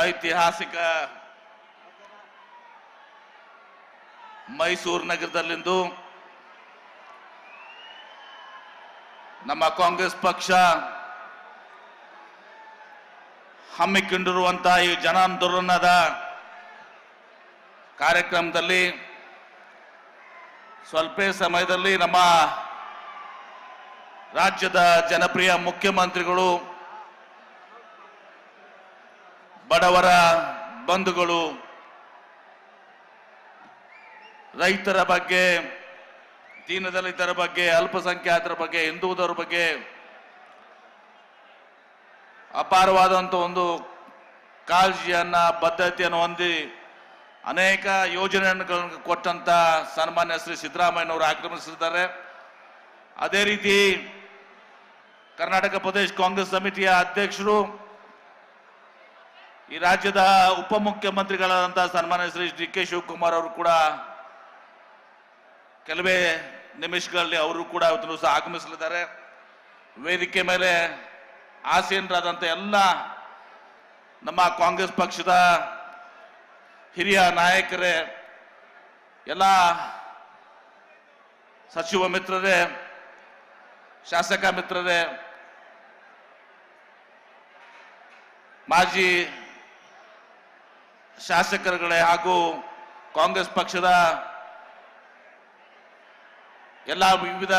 ಐತಿಹಾಸಿಕ ಮೈಸೂರು ನಗರದಲ್ಲಿಂದು ನಮ್ಮ ಕಾಂಗ್ರೆಸ್ ಪಕ್ಷ ಹಮ್ಮಿಕೊಂಡಿರುವಂತಹ ಈ ಜನಾಂದೋಲನದ ಕಾರ್ಯಕ್ರಮದಲ್ಲಿ ಸ್ವಲ್ಪ ಸಮಯದಲ್ಲಿ ನಮ್ಮ ರಾಜ್ಯದ ಜನಪ್ರಿಯ ಮುಖ್ಯಮಂತ್ರಿಗಳು, ಬಡವರ ಬಂಧುಗಳು, ರೈತರ ಬಗ್ಗೆ, ದೀನದಲಿತರ ಬಗ್ಗೆ, ಅಲ್ಪಸಂಖ್ಯಾತರ ಬಗ್ಗೆ, ಹಿಂದುಳಿದರ ಬಗ್ಗೆ ಅಪಾರವಾದಂಥ ಒಂದು ಕಾಳಜಿಯನ್ನ, ಬದ್ಧತೆಯನ್ನು ಹೊಂದಿ ಅನೇಕ ಯೋಜನೆಗಳನ್ನು ಕೊಟ್ಟಂತ ಸನ್ಮಾನ್ಯ ಶ್ರೀ ಸಿದ್ದರಾಮಯ್ಯನವರು ಆಗಮಿಸಿದ್ದಾರೆ. ಅದೇ ರೀತಿ ಕರ್ನಾಟಕ ಪ್ರದೇಶ ಕಾಂಗ್ರೆಸ್ ಸಮಿತಿಯ ಅಧ್ಯಕ್ಷರು, ಈ ರಾಜ್ಯದ ಉಪಮುಖ್ಯಮಂತ್ರಿಗಳಾದಂತಹ ಸನ್ಮಾನ್ಯ ಶ್ರೀ ಡಿ.ಕೆ. ಶಿವಕುಮಾರ್ ಅವರು ಕೂಡ ಕೆಲವೇ ನಿಮಿಷಗಳಲ್ಲಿ ಅವರು ಕೂಡ ಇವತ್ತು ಸಹ ಆಗಮಿಸಲಿದ್ದಾರೆ. ವೇದಿಕೆ ಮೇಲೆ ಆಸೀನರಾದಂಥ ಎಲ್ಲ ನಮ್ಮ ಕಾಂಗ್ರೆಸ್ ಪಕ್ಷದ ಹಿರಿಯ ನಾಯಕರೇ, ಎಲ್ಲ ಸಚಿವ ಮಿತ್ರರೇ, ಶಾಸಕ ಮಿತ್ರರೇ, ಮಾಜಿ ಶಾಸಕರುಗಳೇ ಹಾಗೂ ಕಾಂಗ್ರೆಸ್ ಪಕ್ಷದ ಎಲ್ಲ ವಿವಿಧ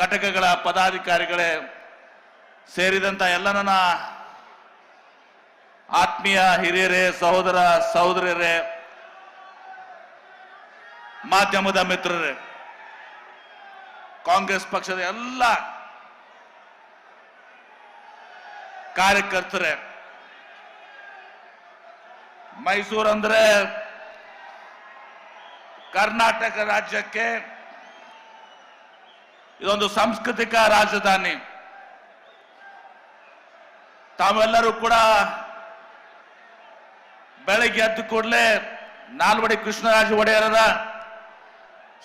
ಘಟಕಗಳ ಪದಾಧಿಕಾರಿಗಳೇ ಸೇರಿದಂತ ಎಲ್ಲ ನನ್ನ ಆತ್ಮೀಯ ಹಿರಿಯರೇ, ಸಹೋದರ ಸಹೋದರಿಯರೇ, ಮಾಧ್ಯಮದ ಮಿತ್ರರೇ, ಕಾಂಗ್ರೆಸ್ ಪಕ್ಷದ ಎಲ್ಲ ಕಾರ್ಯಕರ್ತರೇ, ಮೈಸೂರು ಅಂದ್ರೆ ಕರ್ನಾಟಕ ರಾಜ್ಯಕ್ಕೆ ಇದೊಂದು ಸಾಂಸ್ಕೃತಿಕ ರಾಜಧಾನಿ. ತಾವೆಲ್ಲರೂ ಕೂಡ ಬೆಳಗ್ಗೆ ಎದ್ದು ಕೂಡಲೇ ನಾಲ್ವಡಿ ಕೃಷ್ಣರಾಜ ಒಡೆಯರ,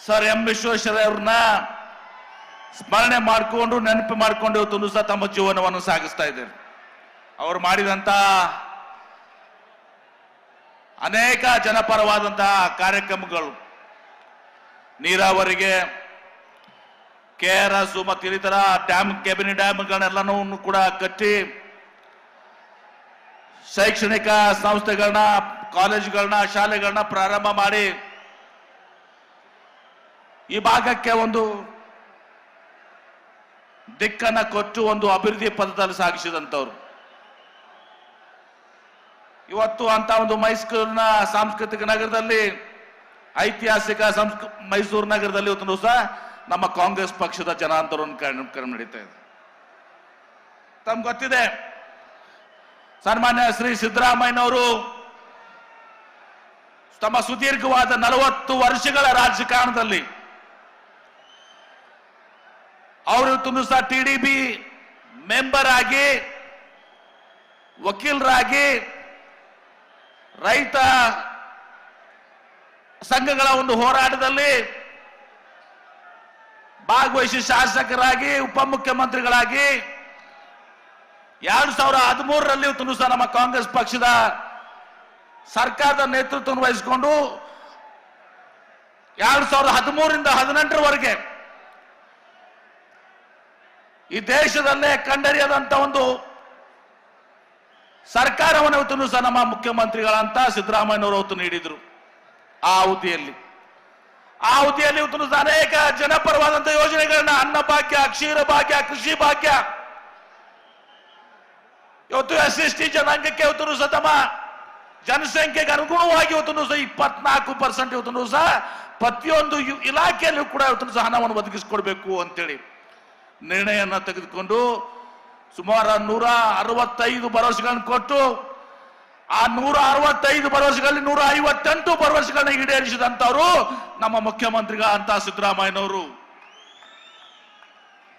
ಸರ್ ಎಂ ವಿಶ್ವೇಶ್ವರಯ್ಯವ್ರನ್ನ ಸ್ಮರಣೆ ಮಾಡಿಕೊಂಡು, ನೆನಪು ಮಾಡಿಕೊಂಡು ಇವತ್ತು ಸಹ ತಮ್ಮ ಜೀವನವನ್ನು ಸಾಗಿಸ್ತಾ ಇದ್ದಾರೆ. ಅವರು ಮಾಡಿದಂತ ಅನೇಕ ಜನಪರವಾದಂತಹ ಕಾರ್ಯಕ್ರಮಗಳು, ನೀರಾವರಿಗೆ, KRS ಮತ್ತು ಇನ್ನಿತರ ಡ್ಯಾಮ್, ಕೆಬಿನಿ ಡ್ಯಾಮ್ಗಳನ್ನೆಲ್ಲನೂ ಕೂಡ ಕಟ್ಟಿ ಶೈಕ್ಷಣಿಕ ಸಂಸ್ಥೆಗಳನ್ನ, ಕಾಲೇಜುಗಳನ್ನ, ಶಾಲೆಗಳನ್ನ ಪ್ರಾರಂಭ ಮಾಡಿ ಈ ಭಾಗಕ್ಕೆ ಒಂದು ದಿಕ್ಕನ್ನ ಕೊಟ್ಟು ಒಂದು ಅಭಿವೃದ್ಧಿ ಪಥದಲ್ಲಿ ಸಾಗಿಸಿದಂಥವ್ರು. ಇವತ್ತು ಅಂತ ಒಂದು ಮೈಸೂರಿನ ಸಾಂಸ್ಕೃತಿಕ ನಗರದಲ್ಲಿ, ಐತಿಹಾಸಿಕ ಮೈಸೂರು ನಗರದಲ್ಲಿ ಇವತ್ತು ಸಹ ನಮ್ಮ ಕಾಂಗ್ರೆಸ್ ಪಕ್ಷದ ಜನಾಂದೋಲನ ಕಾರ್ಯಕ್ರಮ ನಡೀತಾ ಇದೆ. ತಮ್ಗೆ ಗೊತ್ತಿದೆ, ಸನ್ಮಾನ್ಯ ಶ್ರೀ ಸಿದ್ದರಾಮಯ್ಯನವರು ತಮ್ಮ ಸುದೀರ್ಘವಾದ 40 ವರ್ಷಗಳ ರಾಜಕಾರಣದಲ್ಲಿ ಅವರು ಇವತ್ತು ಸಹ TDB ಮೆಂಬರ್ ಆಗಿ, ವಕೀಲರಾಗಿ, ರೈತ ಸಂಘಗಳ ಒಂದು ಹೋರಾಟದಲ್ಲಿ ಭಾಗವಹಿಸಿ ಶಾಸಕರಾಗಿ, ಉಪಮುಖ್ಯಮಂತ್ರಿಗಳಾಗಿ 2013ರಲ್ಲಿ ಇವತ್ತು ಸಹ ನಮ್ಮ ಕಾಂಗ್ರೆಸ್ ಪಕ್ಷದ ಸರ್ಕಾರದ ನೇತೃತ್ವವನ್ನು ವಹಿಸಿಕೊಂಡು 2013ರಿಂದ 2018ರವರೆಗೆ ಈ ದೇಶದಲ್ಲೇ ಕಂಡರಿಯದಂತ ಒಂದು ಸರ್ಕಾರವನ್ನು ಇವತ್ತು ಸಹ ನಮ್ಮ ಮುಖ್ಯಮಂತ್ರಿಗಳಂತ ಸಿದ್ದರಾಮಯ್ಯನವರು ಅವತ್ತು ನೀಡಿದ್ರು. ಆ ಅವಧಿಯಲ್ಲಿ ಇವತ್ತು ಸಹ ಅನೇಕ ಜನಪರವಾದಂತ ಯೋಜನೆಗಳನ್ನ, ಅನ್ನ ಭಾಗ್ಯ, ಕ್ಷೀರ ಭಾಗ್ಯ, ಕೃಷಿ ಭಾಗ್ಯ, ಇವತ್ತು SC/ST ಜನಾಂಗಕ್ಕೆ ಇವತ್ತು ಸಹ ತಮ್ಮ ಜನಸಂಖ್ಯೆಗೆ ಅನುಗುಣವಾಗಿ ಇವತ್ತು ಸಹ 24% ಇವತ್ತು ಸಹ ಪ್ರತಿಯೊಂದು ಇಲಾಖೆಯಲ್ಲೂ ಕೂಡ ಇವತ್ತು ಸಹ ಹಣವನ್ನು ಒದಗಿಸಿಕೊಡ್ಬೇಕು ಅಂತೇಳಿ ನಿರ್ಣಯವನ್ನು ತೆಗೆದುಕೊಂಡು ಸುಮಾರು 165 ಭರವಸೆಗಳನ್ನು ಕೊಟ್ಟು, ಆ 165 ಭರವಸೆಗಳಲ್ಲಿ 158 ಭರವಸೆಗಳನ್ನ ಈಡೇರಿಸಿದಂತವರು ನಮ್ಮ ಮುಖ್ಯಮಂತ್ರಿಗಳಂತ ಸಿದ್ದರಾಮಯ್ಯನವರು.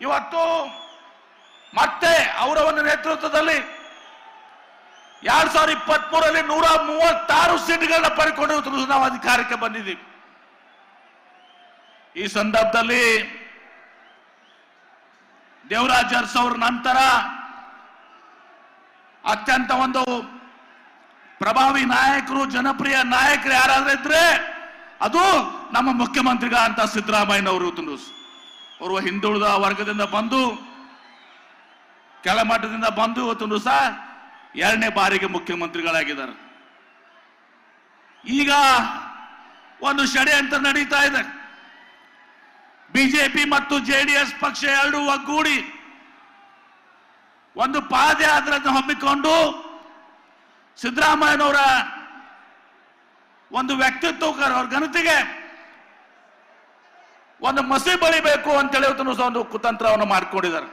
ಇವತ್ತು ಮತ್ತೆ ಅವರ ಒಂದು ನೇತೃತ್ವದಲ್ಲಿ 2023ರಲ್ಲಿ 136 ಸೀಟ್ಗಳನ್ನ ಪಡೆದುಕೊಂಡು ನಾವು ಅಧಿಕಾರಕ್ಕೆ ಬಂದಿದ್ದೀವಿ. ಈ ಸಂದರ್ಭದಲ್ಲಿ ದೇವರಾಜ್ ಅರಸು ಅವರ ನಂತರ ಅತ್ಯಂತ ಒಂದು ಪ್ರಭಾವಿ ನಾಯಕರು, ಜನಪ್ರಿಯ ನಾಯಕರು ಯಾರಾದ್ರೂ ಇದ್ರೆ ಅದು ನಮ್ಮ ಮುಖ್ಯಮಂತ್ರಿಗ ಅಂತ ಸಿದ್ದರಾಮಯ್ಯನವರು. ಅವರು ಹಿಂದುಳಿದ ವರ್ಗದಿಂದ ಬಂದು ಕೆಳಮಟ್ಟದಿಂದ ಬಂದು ಇವತ್ತು ಸಹ 2ನೇ ಬಾರಿಗೆ ಮುಖ್ಯಮಂತ್ರಿಗಳಾಗಿದ್ದಾರೆ. ಈಗ ಒಂದು ಷಡ್ಯಂತ್ರ ನಡೀತಾ ಇದೆ. ಬಿಜೆಪಿ ಮತ್ತು ಜೆಡಿಎಸ್ ಪಕ್ಷ ಎರಡೂ ಒಗ್ಗೂಡಿ ಒಂದು ಪಾದಯಾತ್ರೆಯನ್ನು ಹಮ್ಮಿಕೊಂಡು ಸಿದ್ದರಾಮಯ್ಯನವರ ಒಂದು ವ್ಯಕ್ತಿತ್ವ, ಅವ್ರ ಘನತೆಗೆ ಒಂದು ಮಸಿ ಬಳಿಬೇಕು ಅಂತೇಳಿ ಇವತ್ತು ಒಂದು ಕುತಂತ್ರವನ್ನು ಮಾಡಿಕೊಂಡಿದ್ದಾರೆ.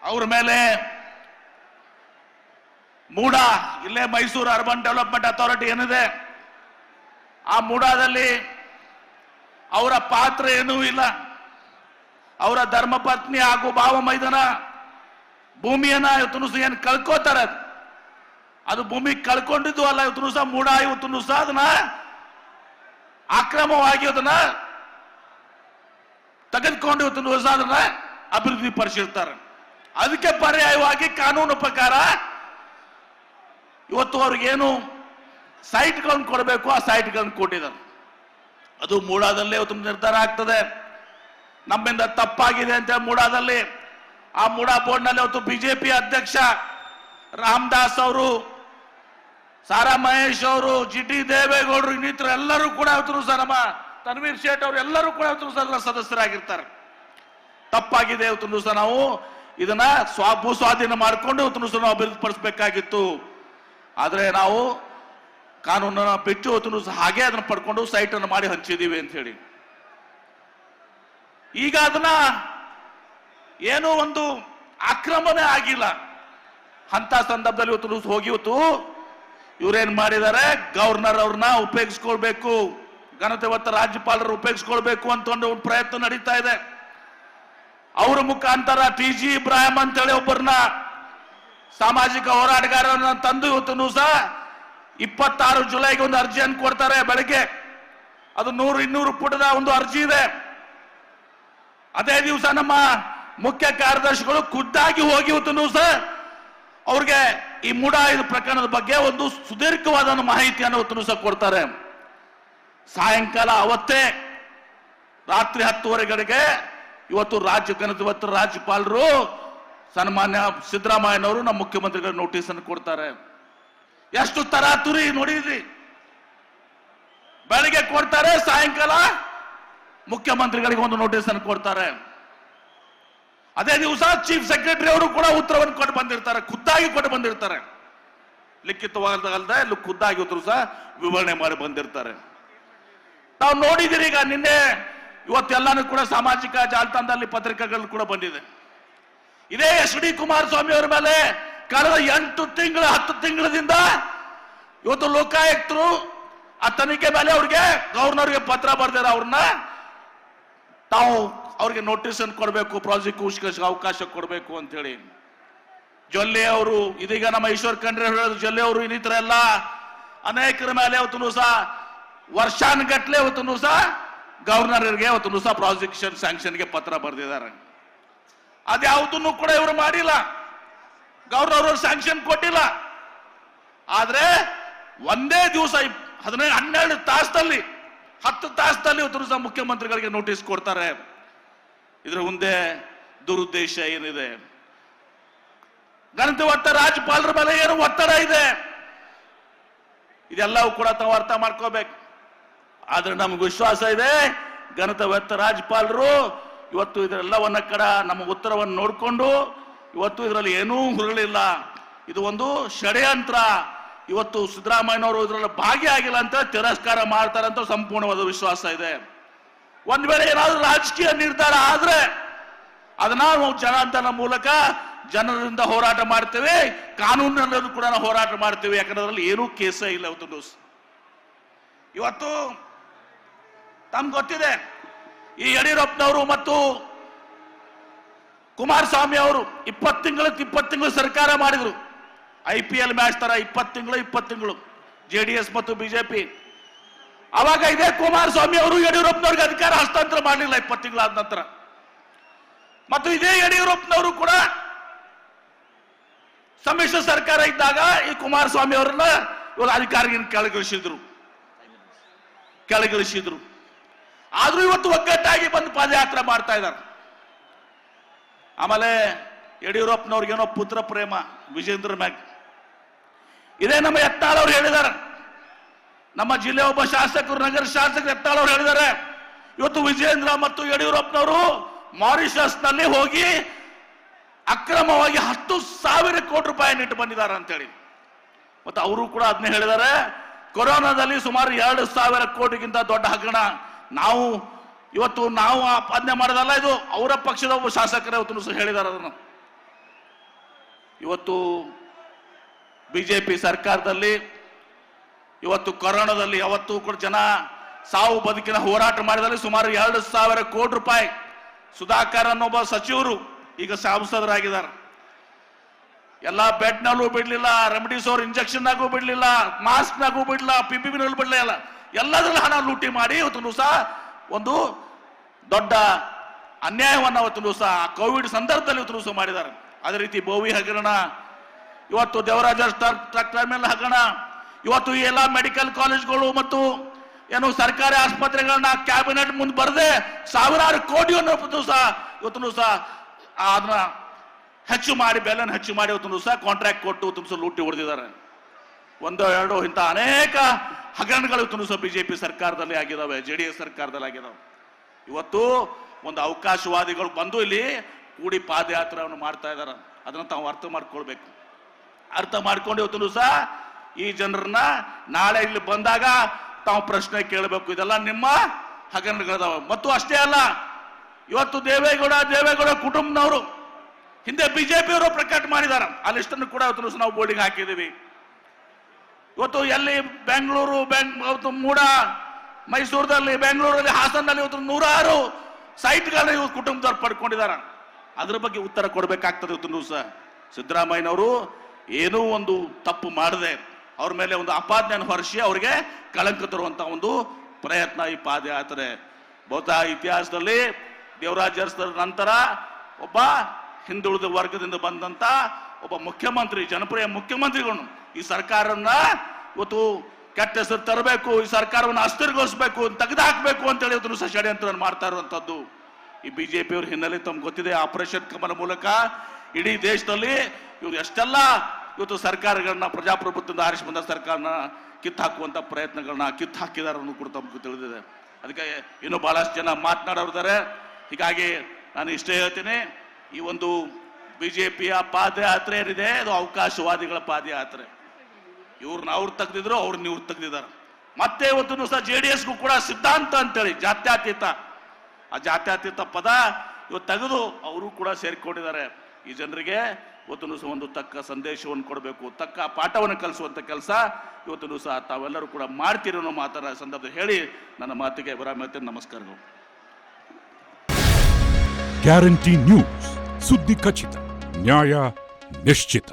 ಅವ್ರ ಮೇಲೆ ಮೂಡ, ಇಲ್ಲೇ ಮೈಸೂರು ಅರ್ಬನ್ ಡೆವಲಪ್ಮೆಂಟ್ ಅಥಾರಿಟಿ ಏನಿದೆ, ಆ ಮೂಡಾದಲ್ಲಿ ಅವರ ಪಾತ್ರ ಏನೂ ಇಲ್ಲ. ಅವರ ಧರ್ಮಪತ್ನಿ ಹಾಗೂ ಭಾವ ಮೈದಾನ ಭೂಮಿಯನ್ನ ಇವತ್ತು ಏನು ಕಳ್ಕೋತಾರೆ, ಅದು ಭೂಮಿ ಕಳ್ಕೊಂಡಿದ್ದು ಅಲ್ಲ. ಇವತ್ತು ಸಹ ಮೂಡ ಇವತ್ತು ಸಹ ಅದನ್ನ ಅಕ್ರಮವಾಗಿ ಅದನ್ನ ತೆಗೆದುಕೊಂಡು ಇವತ್ತು ಸಹ ಅದನ್ನ ಅಭಿವೃದ್ಧಿ ಪಡಿಸಿರ್ತಾರೆ. ಅದಕ್ಕೆ ಪರ್ಯಾಯವಾಗಿ ಕಾನೂನು ಪ್ರಕಾರ ಇವತ್ತು ಅವ್ರಿಗೇನು ಸೈಟ್ಗಳನ್ನು ಕೊಡಬೇಕು ಆ ಸೈಟ್ಗಳನ್ನು ಕೊಟ್ಟಿದ್ದಾರೆ. ಅದು ಮೂಡಾದಲ್ಲೇ ಇವತ್ತು ನಿರ್ಧಾರ ಆಗ್ತದೆ. ನಮ್ಮಿಂದ ತಪ್ಪಾಗಿದೆ ಅಂತ ಮೂಡಾದಲ್ಲಿ, ಆ ಮೂಡಾ ಬೋರ್ಡ್ನಲ್ಲಿ ಇವತ್ತು ಬಿಜೆಪಿ ಅಧ್ಯಕ್ಷ ರಾಮದಾಸ್ ಅವರು, ಸಾರಾ ಮಹೇಶ್ ಅವರು, ಜಿಟಿ ದೇವೇಗೌಡರು, ಇನ್ನಿತರ ಎಲ್ಲರೂ ಕೂಡ ಇವತ್ತು ಸಹ ನಮ್ಮ ತನ್ವೀರ್ ಶೇಟ್ ಅವರು ಎಲ್ಲರೂ ಕೂಡ ಇವತ್ತು ಸಹ ಸದಸ್ಯರಾಗಿರ್ತಾರೆ. ತಪ್ಪಾಗಿದೆ ಇವತ್ತು ಸಹ ನಾವು ಇದನ್ನ ಭೂ ಸ್ವಾಧೀನ ಮಾಡಿಕೊಂಡು ಇವತ್ತು ಸಹ ನಾವು ಅಭಿವೃದ್ಧಿಪಡಿಸಬೇಕಾಗಿತ್ತು. ಆದ್ರೆ ನಾವು ಕಾನೂನನ್ನ ಬಿಟ್ಟು ಇವತ್ತು ಸಹ ಹಾಗೆ ಅದನ್ನ ಪಡ್ಕೊಂಡು ಸೈಟ್ ಅನ್ನು ಮಾಡಿ ಹಂಚಿದೀವಿ ಅಂತ ಹೇಳಿ ಈಗ ಅದನ್ನ ಏನೋ ಒಂದು ಆಕ್ರಮಣೆ ಆಗಿಲ್ಲ ಅಂತ ಸಂದರ್ಭದಲ್ಲಿ ಇವತ್ತು ಹೋಗಿ ಇವತ್ತು ಇವ್ರೇನ್ ಮಾಡಿದ್ದಾರೆ, ಗವರ್ನರ್ ಅವ್ರನ್ನ ಉಪಯೋಗಿಸ್ಕೊಳ್ಬೇಕು, ಘನತೆವತ್ತ ರಾಜ್ಯಪಾಲರು ಉಪಯೋಗಿಸ್ಕೊಳ್ಬೇಕು ಅಂತ ಒಂದು ಪ್ರಯತ್ನ ನಡೀತಾ ಇದೆ. ಅವರ ಮುಖಾಂತರ TG ಇಬ್ರಾಹಿಂ ಅಂತೇಳಿ ಒಬ್ಬರನ್ನ ಸಾಮಾಜಿಕ ಹೋರಾಟಗಾರರನ್ನ ತಂದು ಇವತ್ತು ಸಹ 26 ಜುಲೈಗೆ ಒಂದು ಅರ್ಜಿಯನ್ನು ಕೊಡ್ತಾರೆ ಬೆಳಗ್ಗೆ. ಅದು 100-200 ಪುಟದ ಒಂದು ಅರ್ಜಿ ಇದೆ. ಅದೇ ದಿವಸ ನಮ್ಮ ಮುಖ್ಯ ಕಾರ್ಯದರ್ಶಿಗಳು ಖುದ್ದಾಗಿ ಹೋಗಿ ಇವತ್ತು ಸಹ ಅವ್ರಿಗೆ ಈ ಮೂಡಾ ಇದು ಪ್ರಕರಣದ ಬಗ್ಗೆ ಒಂದು ಸುದೀರ್ಘವಾದ ಮಾಹಿತಿಯನ್ನು ಇವತ್ತು ಸಹ ಕೊಡ್ತಾರೆ. ಸಾಯಂಕಾಲ ಅವತ್ತೇ ರಾತ್ರಿ 10:30 ಇವತ್ತು ಘನತೆವತ್ತ ರಾಜ್ಯಪಾಲರು ಸನ್ಮಾನ್ಯ ಸಿದ್ದರಾಮಯ್ಯನವರು ನಮ್ಮ ಮುಖ್ಯಮಂತ್ರಿಗಳ ನೋಟಿಸ್ ಅನ್ನು ಕೊಡ್ತಾರೆ. ಎಷ್ಟು ತರಾತುರಿ ನೋಡಿದ್ರಿ, ಬೆಳಿಗ್ಗೆ ಕೊಡ್ತಾರೆ, ಸಾಯಂಕಾಲ ಮುಖ್ಯಮಂತ್ರಿಗಳಿಗೆ ಒಂದು ನೋಟಿಸ್ ಅನ್ನು ಕೊಡ್ತಾರೆ. ಅದೇ ದಿವಸ ಚೀಫ್ ಸೆಕ್ರೆಟರಿ ಅವರು ಕೂಡ ಉತ್ತರವನ್ನು ಕೊಟ್ಟು ಬಂದಿರ್ತಾರೆ, ಖುದ್ದಾಗಿ ಕೊಟ್ಟು ಬಂದಿರ್ತಾರೆ. ಲಿಖಿತವಾಗಲ್ದೆ ಖುದ್ದಾಗಿ ಉತ್ತರ ಸಹ ವಿವರಣೆ ಮಾಡಿ ಬಂದಿರ್ತಾರೆ. ನಾವು ನೋಡಿದಿರಿ. ಈಗ ನಿನ್ನೆ ಇವತ್ತೆಲ್ಲಾನು ಕೂಡ ಸಾಮಾಜಿಕ ಜಾಲತಾಣದಲ್ಲಿ ಪತ್ರಿಕೆಗಳು ಕೂಡ ಬಂದಿದೆ. ಇದೇ HD ಕುಮಾರಸ್ವಾಮಿ ಅವರ ಮೇಲೆ ಕಳೆದ 8 ತಿಂಗಳು 10 ತಿಂಗಳದಿಂದ ಇವತ್ತು ಲೋಕಾಯುಕ್ತರು ಆ ತನಿಖೆ ಮೇಲೆ ಅವ್ರಿಗೆ ಗವರ್ನರ್ಗೆ ಪತ್ರ ಬರೆದಿರ ಅವ್ರನ್ನ ತಾವು ಅವ್ರಿಗೆ ನೋಟಿಸ್ ಅನ್ನು ಕೊಡಬೇಕು, ಪ್ರಾಸಿಕ್ಯೂಷನ್ ಅವಕಾಶ ಕೊಡಬೇಕು ಅಂತ ಹೇಳಿ. ಜೊಲ್ಲೆ ಅವರು, ಇದೀಗ ನಮ್ಮ ಈಶ್ವರ್ ಖಂಡ್ರೆ ಜೊಲ್ಲೆ ಅವರು, ಇನ್ನಿತರ ಎಲ್ಲ ಅನೇಕರ ಮೇಲೆ ಇವತ್ತು ಸಹ ವರ್ಷಾನುಗಟ್ಲೆ ಇವತ್ತು ಸಹ ಗವರ್ನರ್ಗೆ ಇವತ್ತು ಸಹ ಪ್ರಾಸಿಕ್ಯೂಷನ್ ಸ್ಯಾಂಕ್ಷನ್ಗೆ ಪತ್ರ ಬರೆದಿದ್ದಾರೆ. ಅದ್ಯಾವುದನ್ನು ಕೂಡ ಇವರು ಮಾಡಿಲ್ಲ, ಗವರ್ನರ್ ಅವರು ಸ್ಯಾಂಕ್ಷನ್ ಕೊಟ್ಟಿಲ್ಲ. ಆದ್ರೆ ಒಂದೇ ದಿವಸ 12 ತಾಸದಲ್ಲಿ 10 ತಾಸದಲ್ಲಿ ಇವತ್ತು ಸಹ ಮುಖ್ಯಮಂತ್ರಿಗಳಿಗೆ ನೋಟಿಸ್ ಕೊಡ್ತಾರೆ. ಇದ್ರ ಮುಂದೆ ದುರುದ್ದೇಶ ಏನಿದೆ, ಘನತೆವತ್ತ ರಾಜ್ಯಪಾಲರ ಮೇಲೆ ಏನು ಒತ್ತಡ ಇದೆ, ಇದೆಲ್ಲವೂ ಕೂಡ ತಾವು ಅರ್ಥ ಮಾಡ್ಕೋಬೇಕು. ಆದ್ರೆ ನಮ್ಗೆ ವಿಶ್ವಾಸ ಇದೆ, ಘನತೆವತ್ತ ರಾಜ್ಯಪಾಲರು ಇವತ್ತು ಇದರೆಲ್ಲವನ್ನ ಕಡ ನಮ್ಮ ಉತ್ತರವನ್ನು ನೋಡಿಕೊಂಡು ಇವತ್ತು ಇದರಲ್ಲಿ ಏನೂ ಹುರುಳಿಲ್ಲ, ಇದು ಒಂದು ಷಡ್ಯಂತ್ರ, ಇವತ್ತು ಸಿದ್ದರಾಮಯ್ಯನವರು ಇದರಲ್ಲಿ ಭಾಗಿಯಾಗಿಲ್ಲ ಅಂತ ತಿರಸ್ಕಾರ ಮಾಡ್ತಾರೆ ಅಂತ ಸಂಪೂರ್ಣವಾದ ವಿಶ್ವಾಸ ಇದೆ. ಒಂದ್ ವೇಳೆ ಏನಾದ್ರೂ ರಾಜಕೀಯ ನಿರ್ಧಾರ ಆದ್ರೆ ಅದನ್ನ ನಾವು ಜನಾಂದೋಲನ ಮೂಲಕ ಜನರಿಂದ ಹೋರಾಟ ಮಾಡ್ತೇವೆ, ಕಾನೂನಿನಲ್ಲೂ ಕೂಡ ನಾವು ಹೋರಾಟ ಮಾಡ್ತೇವೆ. ಯಾಕಂದ್ರೆ ಅದರಲ್ಲಿ ಏನೂ ಕೇಸೇ ಇಲ್ಲ. ಇವತ್ತು ತಮ್ಗೆ ಗೊತ್ತಿದೆ, ಈ ಯಡಿಯೂರಪ್ಪನವರು ಮತ್ತು ಕುಮಾರಸ್ವಾಮಿ ಅವರು 20 ತಿಂಗಳು ಸರ್ಕಾರ ಮಾಡಿದ್ರು. IPL ಮ್ಯಾಚ್ ತರ 20 ತಿಂಗಳು JDS ಮತ್ತು ಬಿಜೆಪಿ. ಅವಾಗ ಇದೇ ಕುಮಾರಸ್ವಾಮಿ ಅವರು ಯಡಿಯೂರಪ್ಪನವ್ರಿಗೆ ಅಧಿಕಾರ ಹಸ್ತಾಂತರ ಮಾಡಲಿಲ್ಲ 20 ತಿಂಗಳಾದ ನಂತರ. ಮತ್ತು ಇದೇ ಯಡಿಯೂರಪ್ಪನವರು ಕೂಡ ಸಮ್ಮಿಶ್ರ ಸರ್ಕಾರ ಇದ್ದಾಗ ಈ ಕುಮಾರಸ್ವಾಮಿ ಅವರನ್ನ ಇವಾಗ ಅಧಿಕಾರಿಯನ್ನು ಕೆಳಗಿಳಿಸಿದ್ರು. ಆದ್ರೂ ಇವತ್ತು ಒಗ್ಗಟ್ಟಾಗಿ ಬಂದು ಪಾದಯಾತ್ರೆ ಮಾಡ್ತಾ ಇದ್ದಾರೆ. ಆಮೇಲೆ ಯಡಿಯೂರಪ್ಪನವ್ರಿಗೇನೋ ಪುತ್ರ ಪ್ರೇಮ ವಿಜೇಂದ್ರ ಮ್ಯಾಗ್. ಇದೇ ನಮ್ಮ ಯತ್ನಾಳ್ ಅವರು ಹೇಳಿದ್ದಾರೆ, ನಮ್ಮ ಜಿಲ್ಲೆ ಒಬ್ಬ ಶಾಸಕರು, ನಗರ ಶಾಸಕರು ಯತ್ನಾಳ್ ಅವರು ಹೇಳಿದ್ದಾರೆ, ಇವತ್ತು ವಿಜೇಂದ್ರ ಮತ್ತು ಯಡಿಯೂರಪ್ಪನವರು ಮಾರಿಷಸ್ ನಲ್ಲಿ ಹೋಗಿ ಅಕ್ರಮವಾಗಿ 10,000 ಕೋಟಿ ರೂಪಾಯಿ ಇಟ್ಟು ಬಂದಿದ್ದಾರೆ ಅಂತೇಳಿ. ಮತ್ತು ಅವರು ಕೂಡ ಅದನ್ನೇ ಹೇಳಿದ್ದಾರೆ, ಕೊರೋನಾದಲ್ಲಿ ಸುಮಾರು 2,000 ಕೋಟಿಗಿಂತ ದೊಡ್ಡ ಹಗರಣ ನಾವು ಆಪಾದನೆ ಮಾಡೋದಲ್ಲ, ಇದು ಅವರ ಪಕ್ಷದ ಒಬ್ಬ ಶಾಸಕರೇ ಇವತ್ತು ಹೇಳಿದ್ದಾರೆ ಅದನ್ನು. ಇವತ್ತು ಬಿಜೆಪಿ ಸರ್ಕಾರದಲ್ಲಿ ಇವತ್ತು ಕೊರೋನಾದಲ್ಲಿ ಯಾವತ್ತೂ ಕೂಡ ಜನ ಸಾವು ಬದುಕಿನ ಹೋರಾಟ ಮಾಡಿದಲ್ಲಿ ಸುಮಾರು 2,000 ಕೋಟಿ ರೂಪಾಯಿ ಸುಧಾಕರ್ ಅನ್ನೊಬ್ಬ ಸಚಿವರು ಈಗ ಸಂಸದರಾಗಿದ್ದಾರೆ. ಎಲ್ಲ ಬೆಡ್ ನಲ್ಲೂ ಬಿಡ್ಲಿಲ್ಲ, ರೆಮಿಡಿಸೋರ್ ಇಂಜೆಕ್ಷನ್ ನಾಗೂ ಬಿಡ್ಲಿಲ್ಲ, ಮಾಸ್ಕ್ ನಾಗೂ ಬಿಡ್ಲಿಲ್ಲ, PPE ನಲ್ಲೂ ಬಿಡ್ಲಿಲ್ಲ, ಎಲ್ಲದರಲ್ಲೂ ಹಣ ಲೂಟಿ ಮಾಡಿ ಇವತ್ತು ಸಹ ಒಂದು ದೊಡ್ಡ ಅನ್ಯಾಯವನ್ನ ಇವತ್ತು ಸಹ ಕೋವಿಡ್ ಸಂದರ್ಭದಲ್ಲಿ ಇವತ್ತು ಸಹ ಮಾಡಿದ್ದಾರೆ. ಅದೇ ರೀತಿ ಬೋವಿ ಹಗರಣ, ಇವತ್ತು ದೇವರಾಜ ಟರ್ಮಿನಲ್ ಹಗರಣ, ಇವತ್ತು ಈ ಎಲ್ಲ ಮೆಡಿಕಲ್ ಕಾಲೇಜ್ಗಳು ಮತ್ತು ಏನು ಸರ್ಕಾರಿ ಆಸ್ಪತ್ರೆಗಳನ್ನ ಕ್ಯಾಬಿನೆಟ್ ಮುಂದೆ ಬರದೆ ಸಾವಿರಾರು ಕೋಟಿಯನ್ನು ಇವತ್ತು ಸಹ ಅದನ್ನ ಹೆಚ್ಚು ಮಾಡಿ ಬೆಲೆಯನ್ನು ಹೆಚ್ಚು ಮಾಡಿ ಇವತ್ತು ಸಹ ಕಾಂಟ್ರಾಕ್ಟ್ ಕೊಟ್ಟು ಇವತ್ತು ಲೂಟಿ ಹೊಡೆದಿದ್ದಾರೆ. 1-2 ಇಂಥ ಅನೇಕ ಹಗರಣಗಳು ಇವತ್ತು ಸಹ ಬಿಜೆಪಿ ಸರ್ಕಾರದಲ್ಲಿ ಆಗಿದ್ದಾವೆ, JDS ಸರ್ಕಾರದಲ್ಲಿ ಆಗಿದ್ದಾವೆ. ಇವತ್ತು ಒಂದು ಅವಕಾಶವಾದಿಗಳು ಬಂದು ಇಲ್ಲಿ ಕೂಡಿ ಪಾದಯಾತ್ರೆಯನ್ನು ಮಾಡ್ತಾ ಇದ್ದಾರೆ. ಅದನ್ನ ತಾವು ಅರ್ಥ ಮಾಡ್ಕೊಳ್ಬೇಕು. ಅರ್ಥ ಮಾಡ್ಕೊಂಡು ಇವತ್ತು ಸಹ ಈ ಜನರನ್ನ ನಾಳೆ ಇಲ್ಲಿ ಬಂದಾಗ ತಾವು ಪ್ರಶ್ನೆ ಕೇಳಬೇಕು, ಇದೆಲ್ಲ ನಿಮ್ಮ ಹಗರಣಗಳದಾವ. ಮತ್ತು ಅಷ್ಟೇ ಅಲ್ಲ, ಇವತ್ತು ದೇವೇಗೌಡ ಕುಟುಂಬನವರು ಹಿಂದೆ ಬಿಜೆಪಿಯವರು ಪ್ರಕಟ ಮಾಡಿದ್ದಾರೆ, ಆ ಲಿಸ್ಟನ್ನು ಕೂಡ ಇವತ್ತು ನಾವು ಬೋರ್ಡಿಗೆ ಹಾಕಿದ್ದೀವಿ. ಇವತ್ತು ಎಲ್ಲಿ ಬೆಂಗಳೂರು, ಮೂಡ, ಮೈಸೂರಲ್ಲಿ, ಬೆಂಗಳೂರಲ್ಲಿ, ಹಾಸನಲ್ಲಿ ಇವತ್ತು 106 ಸೈಟ್ಗಳನ್ನ ಇವ್ರು ಕುಟುಂಬದವ್ರು ಪಡ್ಕೊಂಡಿದ್ದಾರೆ. ಅದ್ರ ಬಗ್ಗೆ ಉತ್ತರ ಕೊಡಬೇಕಾಗ್ತದೆ. ಇವತ್ತು ಸಹ ಸಿದ್ದರಾಮಯ್ಯನವರು ಏನೂ ಒಂದು ತಪ್ಪು ಮಾಡದೆ ಅವ್ರ ಮೇಲೆ ಒಂದು ಆಪಾದನೆಯನ್ನು ಹೊರಿಸಿ ಅವರಿಗೆ ಕಳಂಕ ತರುವಂತ ಒಂದು ಪ್ರಯತ್ನ ಈ ಪಾದಯಾತ್ರೆ. ಬಹುತಃ ಇತಿಹಾಸದಲ್ಲಿ ದೇವರಾಜ ಅರಸರ ನಂತರ ಒಬ್ಬ ಹಿಂದುಳಿದ ವರ್ಗದಿಂದ ಬಂದಂತ ಒಬ್ಬ ಮುಖ್ಯಮಂತ್ರಿ, ಜನಪ್ರಿಯ ಮುಖ್ಯಮಂತ್ರಿಗಳು ಈ ಸರ್ಕಾರವನ್ನ ಇವತ್ತು ಕೆಟ್ಟ ಹೆಸರು ತರಬೇಕು, ಈ ಸರ್ಕಾರವನ್ನು ಅಸ್ಥಿರಗೊಳಿಸಬೇಕು, ತೆಗೆದುಹಾಕಬೇಕು ಅಂತೇಳಿ ಇವತ್ತು ಸಹ ಷಡ್ಯಂತ್ರ ಮಾಡ್ತಾ ಇರುವಂತದ್ದು ಈ ಬಿಜೆಪಿಯವ್ರ ಹಿನ್ನೆಲೆ ತಮ್ಗೆ ಗೊತ್ತಿದೆ. ಆಪರೇಷನ್ ಕಮಲ ಮೂಲಕ ಇಡೀ ದೇಶದಲ್ಲಿ ಇವ್ರು ಎಷ್ಟೆಲ್ಲ ಇವತ್ತು ಸರ್ಕಾರಗಳನ್ನ, ಪ್ರಜಾಪ್ರಭುತ್ವದಿಂದ ಆರಿಸಿ ಬಂದ ಸರ್ಕಾರನ ಕಿತ್ತಾಕುವಂತ ಪ್ರಯತ್ನಗಳನ್ನ ಕಿತ್ತಾಕಿದಾರ ಕೂಡ ತಮ್ಗೆ ತಿಳಿದಿದೆ. ಅದಕ್ಕೆ ಇನ್ನೂ ಬಹಳಷ್ಟು ಜನ ಮಾತನಾಡೋರಿದ್ದಾರೆ. ಹೀಗಾಗಿ ನಾನು ಇಷ್ಟೇ ಹೇಳ್ತೀನಿ, ಈ ಒಂದು ಬಿಜೆಪಿಯ ಪಾದಯಾತ್ರೆ ಏನಿದೆ ಅದು ಅವಕಾಶವಾದಿಗಳ ಪಾದಯಾತ್ರೆ. ಇವ್ರನ್ನ ಅವ್ರು ತೆಗೆದಿದ್ರು, ಅವ್ರನ್ನ ಇವ್ರು ತೆಗೆದಿದ್ದಾರೆ. ಮತ್ತೆ ಇವತ್ತು ಸಹ JDSಗೂ ಕೂಡ ಸಿದ್ಧಾಂತ ಅಂತೇಳಿ ಜಾತ್ಯತೀತ, ಆ ಜಾತ್ಯತೀತ ಪದ ಇವತ್ತು ತೆಗೆದು ಅವರು ಕೂಡ ಸೇರಿಕೊಂಡಿದ್ದಾರೆ. ಈ ಜನರಿಗೆ ಇವತ್ತು ಸಹ ಒಂದು ತಕ್ಕ ಸಂದೇಶವನ್ನು ಕೊಡಬೇಕು, ತಕ್ಕ ಪಾಠವನ್ನು ಕಲಿಸುವಂತ ಕೆಲಸ ಇವತ್ತು ಸಹ ತಾವೆಲ್ಲರೂ ಕೂಡ ಮಾಡ್ತೀರಿ ಅನ್ನೋ ಮಾತನ್ನ ಸಂದರ್ಭದಲ್ಲಿ ಹೇಳಿ ನನ್ನ ಮಾತಿಗೆ ವಿರಾಮ ಹೇಳ್ತೇನೆ. ನಮಸ್ಕಾರಗಳು. ಗ್ಯಾರಂಟಿ ನ್ಯೂಸ್, ಸುದ್ದಿ ಖಚಿತ, ನ್ಯಾಯ ನಿಶ್ಚಿತ.